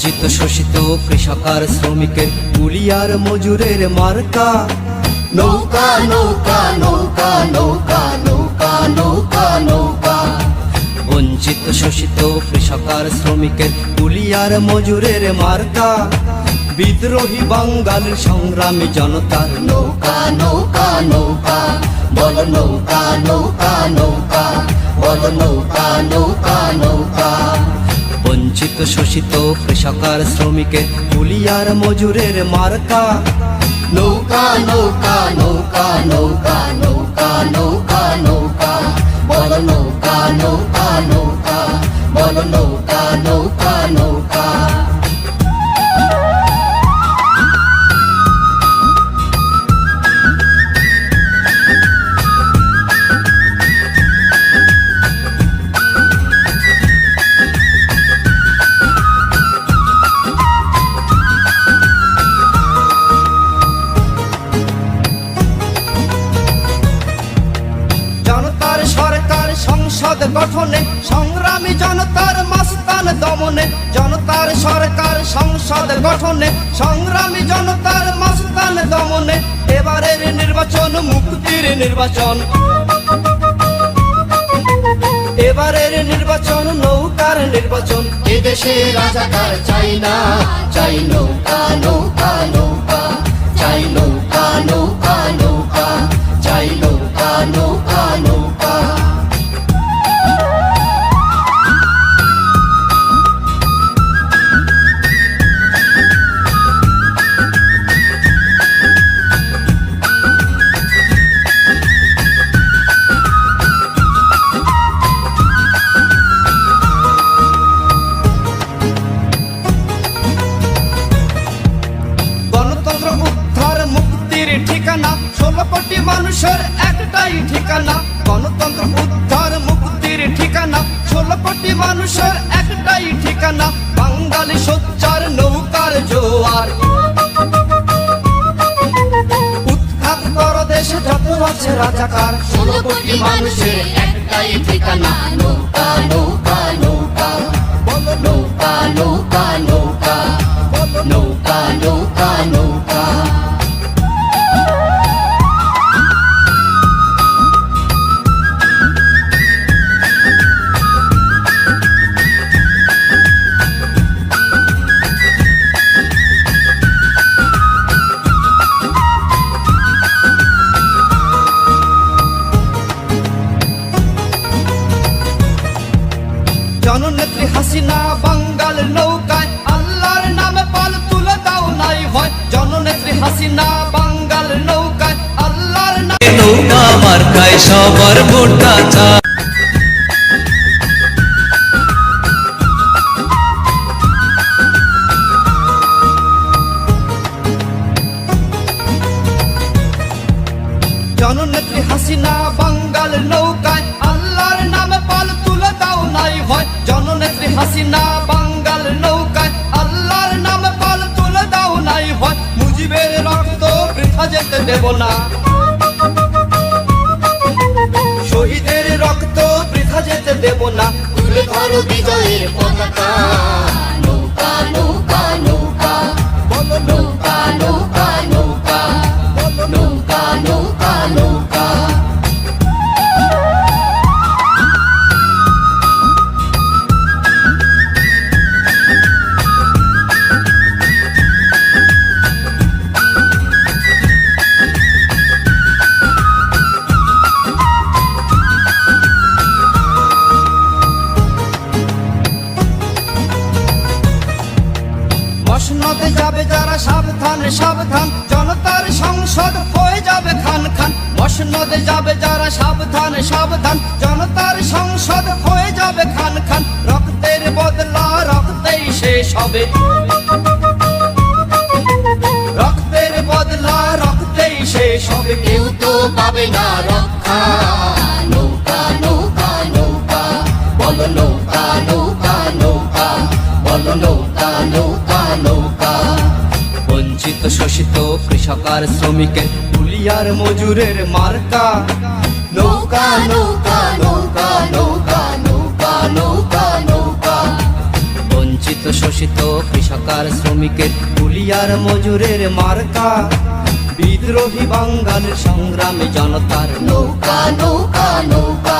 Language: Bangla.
বঞ্চিত শোষিত কৃষক আর শ্রমিকের কুলি আর মজুরের মার্কা। নৌকা নৌকা নৌকা নৌকা নৌকা নৌকা নৌকা। বঞ্চিত শোষিত কৃষক আর শ্রমিকের কুলি আর মজুরের মার্কা। বিদ্রোহী বাঙালির সংগ্রামী জনতার নৌকা নৌকা নৌকা। বলো নৌকা নৌকা নৌকা। বলো নৌকা নৌকা নৌকা। বঞ্চিত শোষিত কৃষক আর শ্রমিকের কুলি আর মজুরের মার্কা। নৌকা নৌকা নৌকা নৌকা নৌকা নৌকা নৌকা। বলো নৌকা নৌকা নৌকা। বলো নৌকা নৌকা নৌকা। জনতার সরকার সংসদ গঠনে সংগ্রামী জনতার মাস্তান দমনে। জনতার সরকার সংসদ গঠনে সংগ্রামী জনতার মাস্তান দমনে। এবারের নির্বাচন মুক্তির নির্বাচন। এবারের নির্বাচন নৌকার নির্বাচন। এদেশে রাজাকার চাই না, চাই নৌকা নৌকা নৌকা। চাই নৌকা নৌকা নৌকা। চাই নৌকা নৌকা নৌকা। গণতন্ত্র উদ্ধার মুক্তির ঠিকানা, 16 কোটি মানুষের একটাই ঠিকানা। গণতন্ত্র উদ্ধার মুক্তির ঠিকানা, 16 কোটি মানুষের একটাই ঠিকানা। বাঙালি সোচ্চার নৌকার জোয়ার। উৎখাত কর দেশে যত আছে রাজাকার। 16 কোটি মানুষের একটাই ঠিকানা। নৌকা নৌকা নৌকা। বলো নৌকা নৌকা নৌকা। বলো নৌকা নৌকা নৌকা। জননেত্রী হাসিনা বাঙ্গাল নৌকায় আল্লাহর নামে পাল তুলে দাও নাই ভয়। জননেত্রী হাসিনা বাঙ্গাল নৌকায় আল্লাহর নামে নৌকা মার্কায় সবার ভোটটা চাই। জননেত্রী হাসিনা বাঙ্গাল নৌকায় আল্লাহর নামে পাল তুলে দাও নাই ভয়। জননেত্রী হাসিনা বাঙ্গাল নৌকায় আল্লাহর নামে পাল তুলে দাও নাই ভয়। মুজিবের রক্ত বৃথা যেতে দেব না, শহীদের রক্ত বৃথা যেতে দেব না। তুলে ধরো বিজয়ের পতাকা। নৌকা নৌকা নৌকা। বলো নৌকা নৌকা নৌকা। বলো নৌকা নৌকা নৌকা। মসনদে যাবে যারা সাবধান সাবধান, জনতার সংসদ হয়ে যাবে খান খান। মসনদে যাবে যারা সাবধান সাবধান, জনতার সংসদ হয়ে যাবে খান খান। রক্তের বদলা রক্তেই শেষ হবে। রক্তের বদলা রক্তেই শেষ হবে। কেউ তো পাবে না রক্ষা। নৌকা নৌকা নৌকা। বলো নৌকা নৌকা নৌকা। বলো নৌকা নৌকা নৌকা। বঞ্চিত শোষিত কৃষক আর শ্রমিকের কুলি আর মজুরের মার্কা। নৌকা নৌকা নৌকা নৌকা নৌকা নৌকা নৌকা। বঞ্চিত শোষিত কৃষক কৃষকার শ্রমিকের কুলিয়ার মজুরের মার্কা বিদ্রোহী বাঙালির সংগ্রামে জনতার নৌকা নৌকা নৌকা